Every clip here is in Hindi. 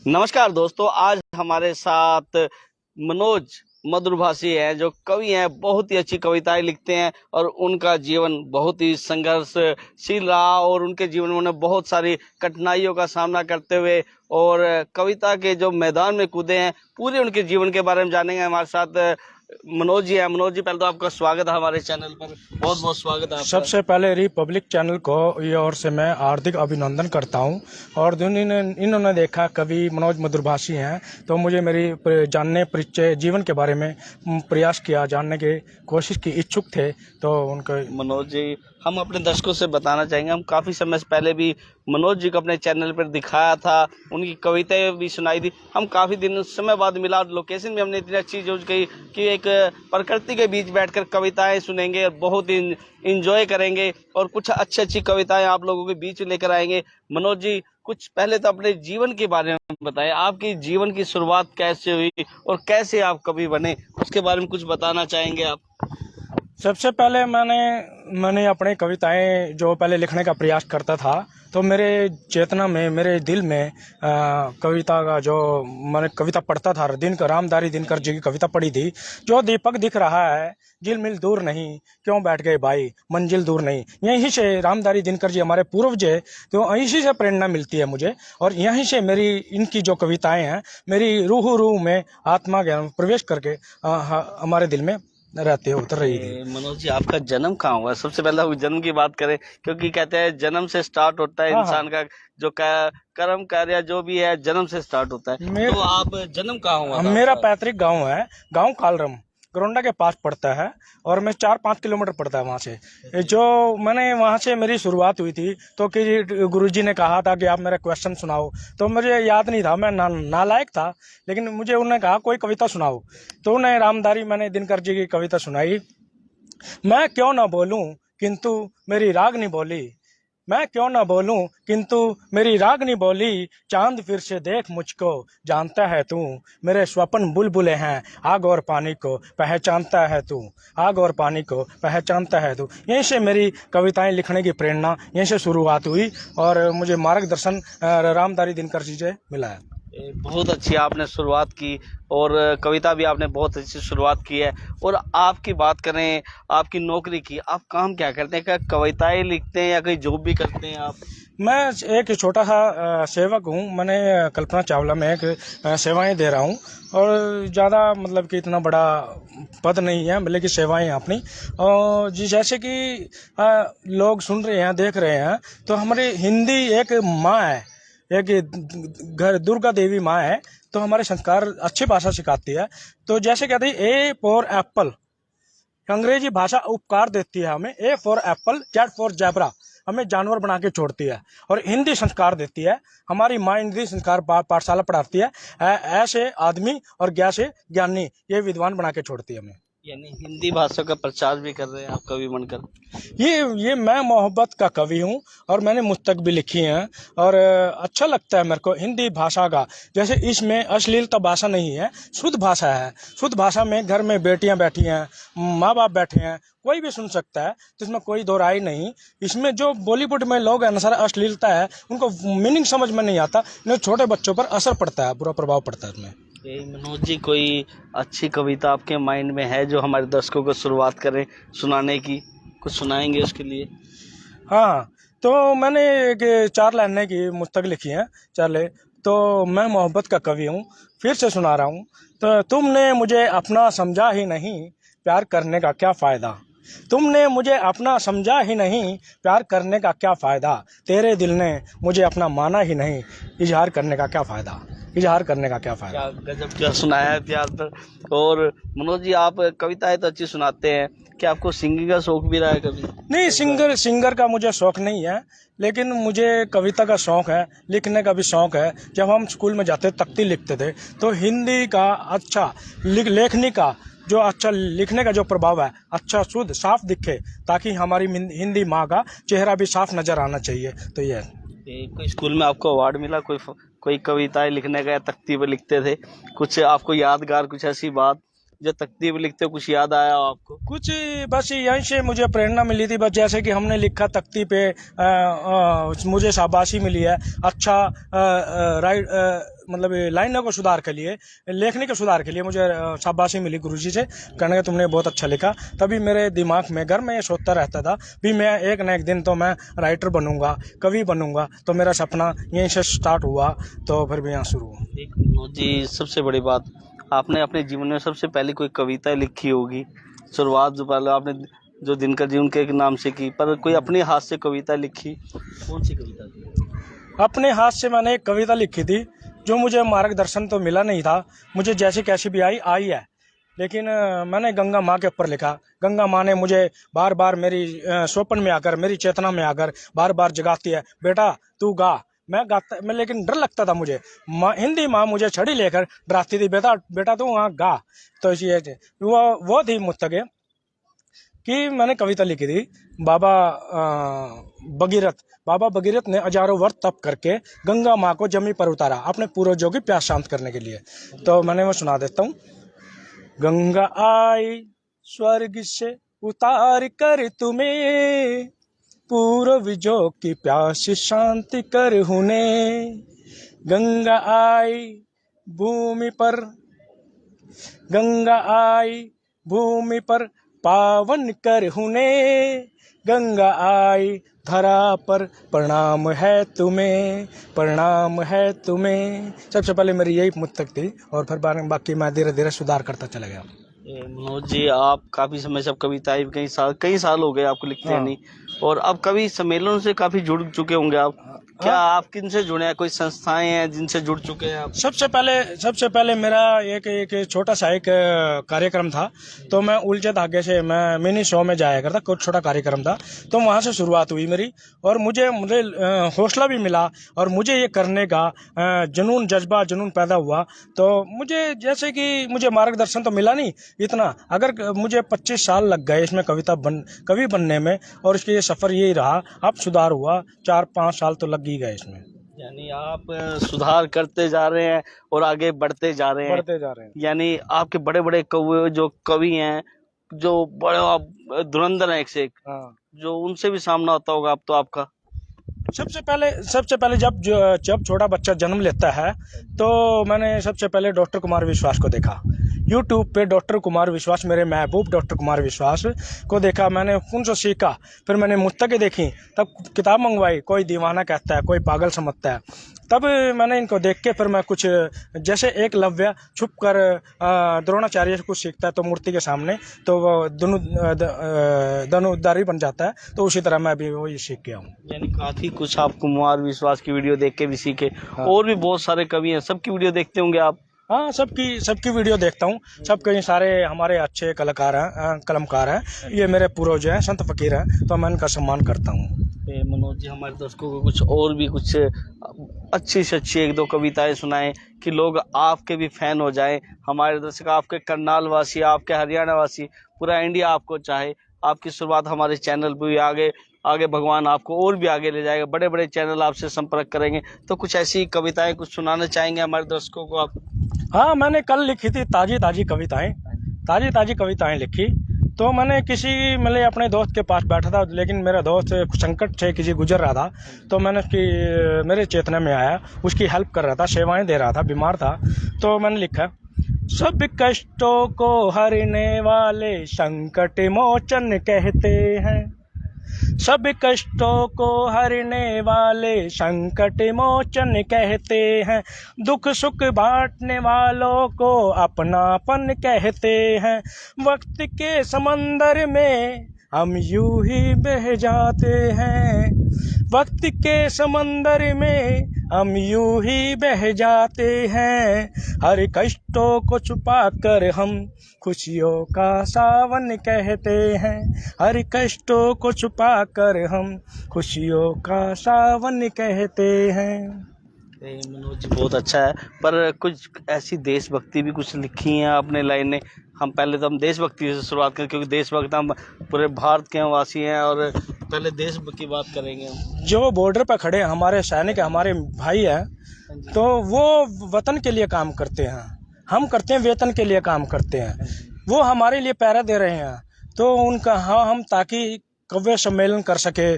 नमस्कार दोस्तों, आज हमारे साथ मनोज मधुरभाषी हैं जो कवि हैं। बहुत ही अच्छी कविताएं लिखते हैं और उनका जीवन बहुत ही संघर्षशील रहा और उनके जीवन में उन्हें बहुत सारी कठिनाइयों का सामना करते हुए और कविता के जो मैदान में कूदे हैं, पूरे उनके जीवन के बारे में जानेंगे। हमारे साथ मनोज जी हैं। मनोज जी, पहले तो आपका स्वागत है हमारे चैनल पर, बहुत बहुत स्वागत है आपका। सबसे पहले रिपब्लिक चैनल को ये ओर से मैं हार्दिक अभिनंदन करता हूं। और इन्होंने देखा कवि मनोज मधुरभाषी हैं तो मुझे मेरी जानने परिचय जीवन के बारे में प्रयास किया, जानने की कोशिश की, इच्छुक थे तो उनका। मनोज जी, हम अपने दर्शकों से बताना चाहेंगे, हम काफ़ी समय से पहले भी मनोज जी को अपने चैनल पर दिखाया था, उनकी कविताएं भी सुनाई थी। हम काफ़ी दिन समय बाद मिला और लोकेशन भी हमने इतनी अच्छी यूज की कि एक प्रकृति के बीच बैठकर कविताएं सुनेंगे और बहुत इंजॉय करेंगे और कुछ अच्छी अच्छी कविताएं आप लोगों के बीच लेकर आएंगे। मनोज जी, कुछ पहले तो अपने जीवन के बारे में बताएं, आपकी जीवन की शुरुआत कैसे हुई और कैसे आप कवि बने, उसके बारे में कुछ बताना चाहेंगे आप? सबसे पहले मैंने अपने कविताएं जो पहले लिखने का प्रयास करता था तो मेरे चेतना में, मेरे दिल में कविता का जो मैंने कविता पढ़ता था, रामधारी दिनकर जी की कविता पढ़ी थी, जो दीपक दिख रहा है झिलमिल दूर नहीं, क्यों बैठ गए भाई मंजिल दूर नहीं। यहीं से रामधारी दिनकर जी हमारे पूर्वज है, तो यहीं से प्रेरणा मिलती है मुझे और यहीं से मेरी इनकी जो कविताएं हैं मेरी रूह में आत्मा ज्ञान प्रवेश करके हमारे दिल में रहते उतर रही थी। मनोज जी, आपका जन्म कहाँ हुआ? सबसे पहले हम जन्म की बात करें, क्योंकि कहते हैं जन्म से स्टार्ट होता है इंसान का जो कर्म कार्य जो भी है जन्म से स्टार्ट होता है। तो आप जन्म कहाँ हुआ? मेरा पैतृक गांव है, गांव कालरम गोरंडा के पास पड़ता है और मैं 4-5 किलोमीटर पड़ता है वहाँ से। जो मैंने वहाँ से मेरी शुरुआत हुई थी तो कि गुरुजी ने कहा था कि आप मेरा क्वेश्चन सुनाओ, तो मुझे याद नहीं था, मैं नालायक था, लेकिन मुझे उन्होंने कहा कोई कविता सुनाओ, तो उन्हें रामधारी मैंने दिनकर जी की कविता सुनाई। मैं क्यों ना बोलूं किंतु मेरी रागनी बोली, मैं क्यों ना बोलूं किंतु मेरी रागनी बोली, चांद फिर से देख मुझको जानता है तू, मेरे स्वप्न बुलबुले हैं आग और पानी को पहचानता है तू, आग और पानी को पहचानता है तू। यहीं से मेरी कविताएं लिखने की प्रेरणा यहीं से शुरुआत हुई और मुझे मार्गदर्शन रामधारी दिनकर जी से मिला है। बहुत अच्छी आपने शुरुआत की और कविता भी आपने बहुत अच्छी शुरुआत की है। और आपकी बात करें आपकी नौकरी की, आप काम क्या करते हैं? क्या कविताएं लिखते हैं या कोई जॉब भी करते हैं आप? मैं एक छोटा सा सेवक हूँ। मैंने कल्पना चावला में एक सेवाएं दे रहा हूँ और ज़्यादा मतलब कि इतना बड़ा पद नहीं है, बल्कि सेवाएं अपनी। और जी जैसे कि लोग सुन रहे हैं, देख रहे हैं, तो हमारी हिंदी एक माँ है, एक घर दुर्गा देवी माँ है, तो हमारे संस्कार अच्छी भाषा सिखाती है। तो जैसे कहते हैं ए फॉर एप्पल, अंग्रेजी भाषा उपकार देती है हमें, A for Apple, Z for zebra, हमें जानवर बना के छोड़ती है। और हिंदी संस्कार देती है हमारी माँ, हिंदी संस्कार पाठशाला पढ़ाती है। ऐसे आदमी और ज्ञा से ज्ञानी, ये विद्वान बना के छोड़ती है हमें। यानी हिंदी भाषा का प्रचार भी कर रहे हैं आप कवि बनकर? ये मैं मोहब्बत का कवि हूँ और मैंने मुस्तक भी लिखी हैं और अच्छा लगता है मेरे को हिंदी भाषा का। जैसे इसमें अश्लीलता भाषा नहीं है, शुद्ध भाषा है। शुद्ध भाषा में घर में बेटियां बैठी हैं, माँ बाप बैठे हैं, कोई भी सुन सकता है, तो इसमें कोई दो राय नहीं। इसमें जो बॉलीवुड में लोग हैं ना, सारा अश्लीलता है, उनको मीनिंग समझ में नहीं आता, छोटे बच्चों पर असर पड़ता है, बुरा प्रभाव पड़ता है इसमें। मनोज जी, कोई अच्छी कविता आपके माइंड में है जो हमारे दर्शकों को शुरुआत करें सुनाने की? कुछ सुनाएंगे उसके लिए? हाँ, तो मैंने एक 4 लाइनें की मुस्तक लिखी हैं, 4 ले। तो मैं मोहब्बत का कवि हूँ, फिर से सुना रहा हूँ। तो तुमने मुझे अपना समझा ही नहीं, प्यार करने का क्या फ़ायदा, तुमने मुझे अपना समझा ही नहीं, प्यार करने का क्या फ़ायदा, तेरे दिल ने मुझे अपना माना ही नहीं, इजहार करने का क्या फ़ायदा, इजहार करने का क्या फ़ायदा। क्या गजब क्या सुनाया है प्यार पर। और मनोज जी, आप कविताएं तो अच्छी सुनाते हैं, क्या आपको सिंगिंग का शौक भी रहा है कभी? नहीं, सिंगर का मुझे शौक नहीं है, लेकिन मुझे कविता का शौक है, लिखने का भी शौक है। जब हम स्कूल में जाते तख्ती लिखते थे तो हिंदी का अच्छा लेखनी का जो अच्छा लिखने का जो प्रभाव है, अच्छा शुद्ध साफ दिखे, ताकि हमारी हिंदी माँ का चेहरा भी साफ नजर आना चाहिए। तो ये कोई स्कूल में आपको अवार्ड मिला कोई कविताएं लिखने का या तख्ती पर लिखते थे, कुछ आपको यादगार कुछ ऐसी बात? जो तकदीर लिखते हो कुछ याद आया हो आपको? कुछ बस यहीं से मुझे प्रेरणा मिली थी, बस जैसे कि हमने लिखा तख्ती पे मुझे शाबाशी मिली है। अच्छा राइट मतलब लाइनों को सुधार के लिए, लेखनी के सुधार के लिए मुझे शाबाशी मिली गुरुजी से, कहने का तुमने बहुत अच्छा लिखा। तभी मेरे दिमाग में घर में ये सोचता रहता था भी मैं एक न एक दिन तो मैं राइटर बनूंगा, कवि बनूंगा। तो मेरा सपना यहीं से स्टार्ट हुआ, तो फिर भी यहाँ शुरू हुआ। एक मनोज जी, सबसे बड़ी बात, आपने अपने जीवन में सबसे पहले कोई कविता लिखी होगी। शुरुआत जो पहले आपने जो दिनकर जी उनके नाम से की, पर कोई अपने हाथ से कविता लिखी, कौन सी कविता थी? अपने हाथ से मैंने एक कविता लिखी थी, जो मुझे मार्गदर्शन तो मिला नहीं था, मुझे जैसे कैसी भी आई है, लेकिन मैंने गंगा माँ के ऊपर लिखा। गंगा माँ ने मुझे बार बार मेरी स्वप्न में आकर, मेरी चेतना में आकर बार बार जगाती है, बेटा तू गा। मैं लेकिन डर लगता था मुझे। हिंदी माँ मुझे छड़ी लेकर डराती थी, बेटा तू वहाँ गा। तो ये वो थी मुझतके कि मैंने कविता लिखी थी। बाबा भगीरथ ने हजारों वर्ष तप करके गंगा माँ को जमी पर उतारा अपने पूर्वजों की प्यास शांत करने के लिए। तो मैंने वो सुना देता हूँ। गंगा आई स्वर्ग से उतार कर तुम्हें, पूर्वजों की प्यास शांति कर हुने। गंगा आई भूमि पर, गंगा आई भूमि पर पावन कर हुने। गंगा आई धरा पर प्रणाम है तुम्हें, प्रणाम है तुम्हें। सबसे पहले मेरी यही मुद्दक थी, और फिर बाकी मैं धीरे धीरे सुधार करता चला गया। मनोज जी, आप काफी समय से कविताएं कई साल हो गए आपको लिखते हैं नहीं, और अब कवि सम्मेलनों से काफी जुड़ चुके होंगे आप। क्या आप किन से जुड़े हैं? कोई संस्थाएं हैं जिनसे जुड़ चुके हैं आप? सबसे पहले मेरा एक छोटा सा एक कार्यक्रम था। तो मैं उलझे धागे से मैं मिनी शो में जाया करता, कुछ छोटा कार्यक्रम था, तो वहाँ से शुरुआत हुई मेरी। और मुझे हौसला भी मिला, और मुझे ये करने का जुनून पैदा हुआ। तो मुझे जैसे कि मुझे मार्गदर्शन तो मिला नहीं इतना, अगर मुझे 25 साल लग गए इसमें कवि बनने में, और इसके ये सफ़र यही रहा। अब सुधार हुआ, 4-5 साल तो लग ही गए इसमें। यानी आप सुधार करते जा रहे हैं और आगे बढ़ते जा रहे हैं। यानी आपके बड़े बड़े कवि हैं, जो बड़े धुरंधर हैं एक से एक, जो उनसे भी सामना होता होगा अब तो आपका। सबसे पहले जब छोटा बच्चा जन्म लेता है, तो मैंने सबसे पहले डॉक्टर कुमार विश्वास को देखा। यूट्यूब पे डॉक्टर कुमार विश्वास, मेरे महबूब डॉक्टर कुमार विश्वास को देखा, मैंने उनसे सीखा। फिर मैंने मुस्तकें देखी, तब किताब मंगवाई। कोई दीवाना कहता है, कोई पागल समझता है। तब मैंने इनको देख के फिर मैं कुछ, जैसे एकलव्य छुप कर द्रोणाचार्य से कुछ सीखता है तो मूर्ति के सामने, तो वो धनुर्धारी बन जाता है। तो उसी तरह मैं भी वही सीख गया हूँ। यानी काफी कुछ आप कुमार विश्वास की वीडियो देख के भी सीखे। और भी बहुत सारे कवि हैं, सबकी वीडियो देखते होंगे आप? हाँ, सबकी वीडियो देखता हूँ। सब कई सारे हमारे अच्छे कलमकार हैं। ये मेरे पूर्वज हैं, संत फकीर हैं, तो मैं इनका सम्मान करता हूँ। मनोज जी, हमारे दर्शकों को कुछ अच्छी से अच्छी 1-2 कविताएं सुनाएं कि लोग आपके भी फैन हो जाएं। हमारे दर्शक आपके करनाल वासी, आपके हरियाणा वासी, पूरा इंडिया आपको चाहे। आपकी शुरुआत हमारे चैनल पर भी आगे भगवान आपको और भी आगे ले जाएगा। बड़े बड़े चैनल आपसे संपर्क करेंगे। तो कुछ ऐसी कविताएं कुछ सुनाना चाहेंगे हमारे दर्शकों को आप? हाँ, मैंने कल लिखी थी ताजी कविताएं लिखी। तो मैंने मतलब अपने दोस्त के पास बैठा था, लेकिन मेरा दोस्त संकट से किसी गुजर रहा था। तो मैंने मेरे चेतना में आया, उसकी हेल्प कर रहा था, सेवाएं दे रहा था, बीमार था। तो मैंने लिखा, सब कष्टों को हरने वाले संकट मोचन कहते हैं। सब कष्टों को हरने वाले संकट मोचन कहते हैं। दुख सुख बांटने वालों को अपनापन कहते हैं। वक्त के समंदर में हम यूं ही बह जाते हैं। वक्त के समंदर में हम यूं ही बह जाते हैं। हर कष्टों को छुपा कर हम खुशियों का सावन कहते हैं। हर कष्टों को छुपा कर हम खुशियों का सावन कहते हैं। मनोज जी, बहुत अच्छा है, पर कुछ ऐसी देशभक्ति भी कुछ लिखी हैं आपने लाइनें। हम पहले तो देशभक्ति से शुरुआत करें, क्योंकि देशभक्त हम पूरे भारत के वासी हैं, और पहले देश की बात करेंगे हम। जो बॉर्डर पर खड़े हमारे सैनिक, हमारे भाई हैं, तो वो वतन के लिए काम करते हैं। हम करते हैं वेतन के लिए काम करते हैं। वो हमारे लिए पैरा दे रहे हैं, तो उनका हाँ हम ताकि कव्य सम्मेलन कर सके,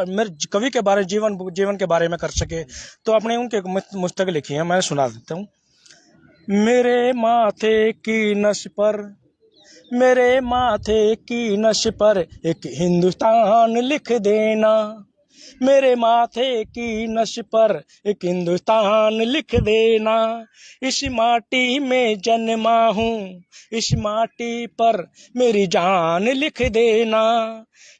मेरे कवि के बारे जीवन के बारे में कर सके, तो अपने उनके मुस्तक लिखी है, मैं सुना देता हूँ। मेरे माथे की नस पर, मेरे माथे की नस पर एक हिंदुस्तान लिख देना, मेरे माथे की नस पर एक हिंदुस्तान लिख देना। इस माटी में जन्मा हूँ, इस माटी पर मेरी जान लिख देना।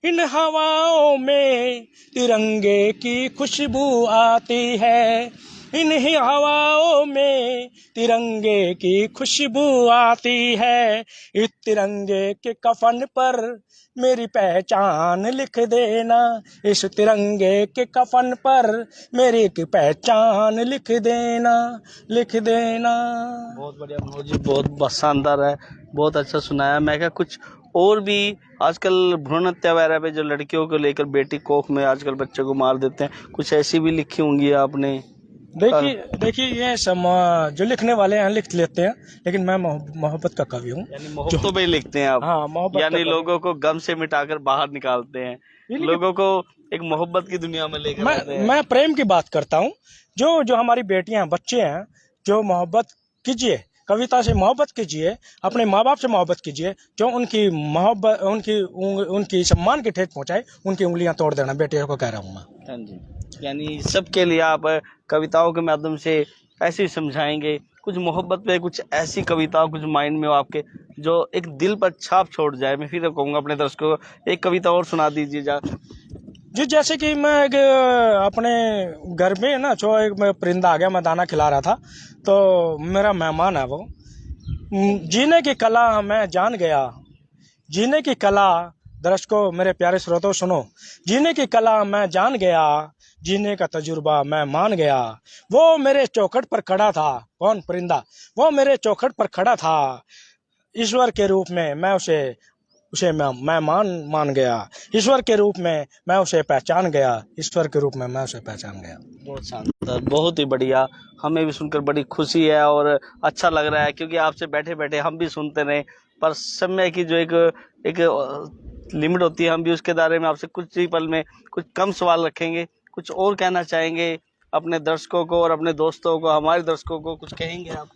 इन हवाओं में तिरंगे की खुशबू आती है, इन ही हवाओं में तिरंगे की खुशबू आती है। इस तिरंगे के कफन पर मेरी पहचान लिख देना, इस तिरंगे के कफन पर मेरी एक पहचान लिख देना, लिख देना। बहुत बढ़िया मनोज जी, बहुत शानदार है, बहुत अच्छा सुनाया। मैं क्या कुछ और भी आजकल भ्रूण हत्या वगैरह पे जो लड़कियों को लेकर बेटी कोख में आजकल बच्चों को मार देते हैं, कुछ ऐसी भी लिखी होंगी आपने? देखिए ये सब जो लिखने वाले हैं लिख लेते हैं, लेकिन मैं मोहब्बत का कवि हूँ। यानी मोहब्बतों पे ही लिखते हैं आप? हाँ, मोहब्बत यानी लोगों को गम से मिटाकर बाहर निकालते हैं, लोगों को एक मोहब्बत की दुनिया में लेकर आते हैं। मैं प्रेम की बात करता हूँ। जो हमारी बेटियां बच्चे हैं, जो मोहब्बत कीजिए, कविता से मोहब्बत कीजिए, अपने माँ बाप से मोहब्बत कीजिए, जो उनकी मोहब्बत उनकी सम्मान की ठेस पहुंचाए, उनकी उंगलियां तोड़ देना, बेटियों को कह रहा हूँ मैं। हाँ जी, यानी सबके लिए आप कविताओं के माध्यम से ऐसे ही समझाएंगे, कुछ मोहब्बत पे, कुछ ऐसी कविता कुछ माइंड में हो आपके जो एक दिल पर छाप छोड़ जाए। मैं फिर कहूँगा अपने दर्शकों को एक कविता और सुना दीजिए जा। जी, जैसे कि मैं अपने घर में ना, जो एक परिंदा आ गया, मैं दाना खिला रहा था, तो मेरा मेहमान है वो। जीने की कला मैं जान गया, जीने की कला, दर्शकों मेरे प्यारे श्रोताओं सुनो, जीने की कला मैं जान गया, जीने का तजुर्बा मैं मान गया। वो मेरे चौखट पर खड़ा था, कौन? परिंदा। वो मेरे चौखट पर खड़ा था, ईश्वर के रूप में मैं उसे मैं मान गया, ईश्वर के रूप में मैं उसे पहचान गया, ईश्वर के रूप में मैं उसे पहचान गया। बहुत शानदार, बहुत ही बढ़िया। हमें भी सुनकर बड़ी खुशी है और अच्छा लग रहा है, क्योंकि आपसे बैठे बैठे हम भी सुनते रहे, पर समय की जो एक लिमिट होती है, हम भी उसके दायरे में आपसे कुछ ही पल में कुछ कम सवाल रखेंगे। कुछ और कहना चाहेंगे अपने दर्शकों को और अपने दोस्तों को, हमारे दर्शकों को कुछ कहेंगे आप?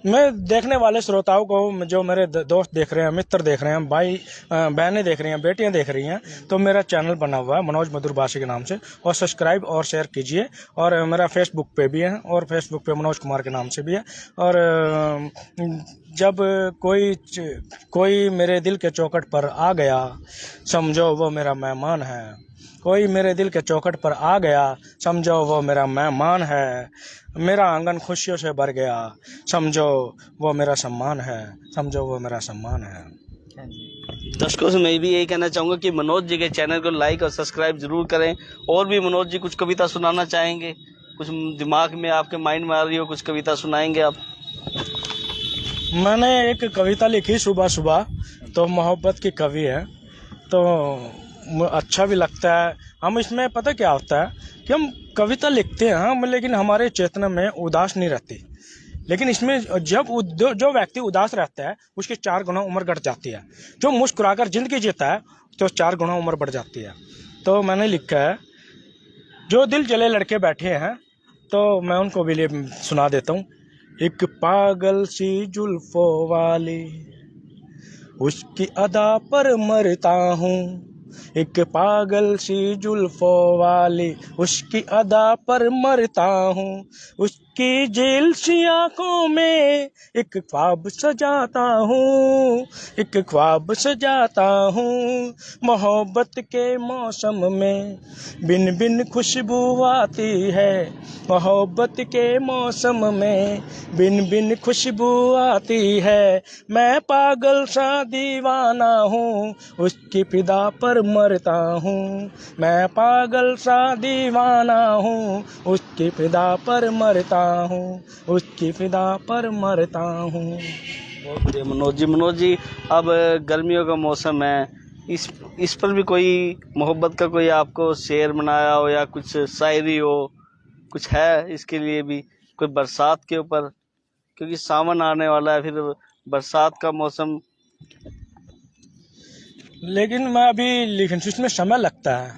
मैं देखने वाले श्रोताओं को, जो मेरे दोस्त देख रहे हैं, मित्र देख रहे हैं, भाई बहनें देख रही हैं, बेटियां देख रही हैं, तो मेरा चैनल बना हुआ है मनोज मधुरभाषी के नाम से, और सब्सक्राइब और शेयर कीजिए। और मेरा फेसबुक पे भी है, और फेसबुक पे मनोज कुमार के नाम से भी है। और जब कोई मेरे दिल के चौखट पर आ गया, समझो वो मेरा मेहमान है। कोई मेरे दिल के चौखट पर आ गया, समझो वो मेरा मेहमान है। मेरा आंगन खुशियों से भर गया, समझो वो मेरा सम्मान है, समझो वो मेरा सम्मान है। दर्शकों से मैं भी यही कहना चाहूँगा कि मनोज जी के चैनल को लाइक और सब्सक्राइब जरूर करें। और भी मनोज जी कुछ कविता सुनाना चाहेंगे? कुछ दिमाग में आपके माइंड में आ रही हो, कुछ कविता सुनाएंगे आप? मैंने एक कविता लिखी सुबह सुबह, तो मोहब्बत की कवि है, तो अच्छा भी लगता है। हम इसमें पता क्या होता है कि हम कविता लिखते हैं हम, लेकिन हमारे चेतना में उदास नहीं रहती। लेकिन इसमें जब जो व्यक्ति उदास रहता है, उसकी 4 गुना उम्र घट जाती है। जो मुस्कुराकर जिंदगी जीता है, तो 4 गुना उम्र बढ़ जाती है। तो मैंने लिखा है, जो दिल जले लड़के बैठे हैं, तो मैं उनको भी सुना देता हूँ। एक पागल सी जुल्फों वाली, उसकी अदा पर मरता हूँ। एक पागल सी जुल्फों वाली, उसकी अदा पर मरता हूँ। उसकी जेल सी आंखों में एक ख्वाब सजाता हूँ, एक ख्वाब सजाता हूँ। मोहब्बत के मौसम में बिन बिन खुशबू आती है, मोहब्बत के मौसम में बिन बिन खुशबू आती है। मैं पागल सा दीवाना हूँ, उसकी फिदा पर मरता हूँ। मैं पागल सा दीवाना हूँ, उसकी फिदा पर मरता हूँ, उसकी फिदा पर मरता हूँ। बहुत बढ़िया मनोज जी। मनोज जी, अब गर्मियों का मौसम है, इस पर भी कोई मोहब्बत का कोई आपको शेर बनाया हो या कुछ शायरी हो, कुछ है इसके लिए भी? कोई बरसात के ऊपर, क्योंकि सावन आने वाला है, फिर बरसात का मौसम। लेकिन मैं अभी लिखन इसमें समय लगता है,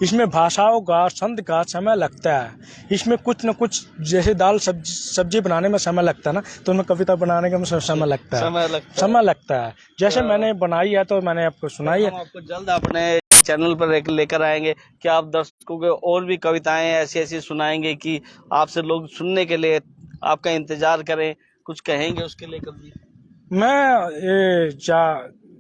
इसमें भाषाओं का छंद का समय लगता है, इसमें कुछ न कुछ जैसे दाल सब्जी बनाने में समय लगता है ना, तो उनमें कविता बनाने में समय लगता है, समय लगता है। जैसे मैंने बनाई है तो मैंने आपको सुनाई है। हम आपको जल्द अपने चैनल पर लेकर आएंगे कि आप दर्शकों को और भी कविताएं ऐसी ऐसी सुनाएंगे कि आपसे लोग सुनने के लिए आपका इंतजार करें। कुछ कहेंगे उसके लिए कभी?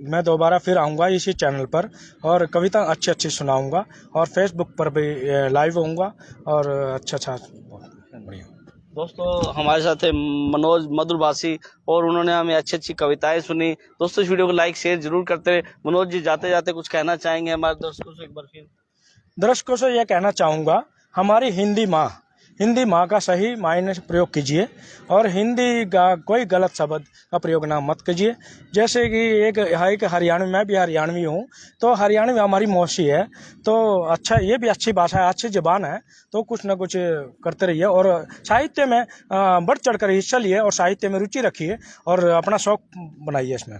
मैं दोबारा फिर आऊँगा इसी चैनल पर और कविता अच्छी अच्छी सुनाऊंगा और फेसबुक पर भी लाइव होऊंगा और अच्छा बढ़िया। दोस्तों हमारे साथ है मनोज मधुरभाषी और उन्होंने हमें अच्छी अच्छी कविताएं सुनी। दोस्तों इस वीडियो को लाइक शेयर जरूर करते रहे। मनोज जी जाते जाते कुछ कहना चाहेंगे हमारे दर्शकों से एक बार फिर? दर्शकों से यह कहना चाहूँगा, हमारी हिंदी माँ का सही मायने से प्रयोग कीजिए और हिंदी का कोई गलत शब्द का प्रयोग ना मत कीजिए। जैसे कि एक हरियाणवी, मैं भी हरियाणवी हूँ, तो हरियाणवी हमारी मौसी है, तो अच्छा ये भी अच्छी भाषा है, अच्छी ज़बान है, तो कुछ ना कुछ करते रहिए और साहित्य में बढ़ चढ़ कर हिस्सा लिए और साहित्य में रुचि रखिए और अपना शौक बनाइए इसमें।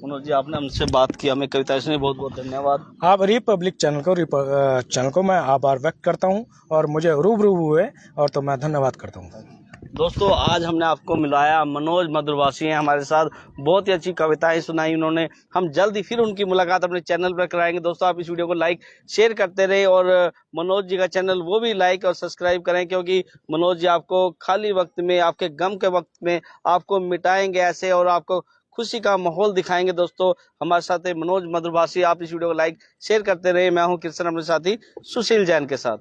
मनोज जी आपने हमसे बात की, हमें कविता सुनी, बहुत बहुत धन्यवाद। आप रिपब्लिक चैनल को मैं आभार व्यक्त करता हूं और मुझे रूबरू हुए और तो मैं धन्यवाद करता हूं। दोस्तों आज हमने आपको मिलाया मनोज मधुरभाषी हैं हमारे साथ, बहुत ही अच्छी कविताएं सुनाई उन्होंने। हम जल्द ही फिर उनकी मुलाकात अपने चैनल पर कराएंगे। दोस्तों आप इस वीडियो को लाइक शेयर करते रहे और मनोज जी का चैनल वो भी लाइक और सब्सक्राइब करें, क्योंकि मनोज जी आपको खाली वक्त में, आपके गम के वक्त में आपको मिटाएंगे ऐसे और आपको खुशी का माहौल दिखाएंगे। दोस्तों हमारे साथ है मनोज मधुरभाषी। आप इस वीडियो को लाइक शेयर करते रहे। मैं हूं कृष्ण, अपने साथी सुशील जैन के साथ।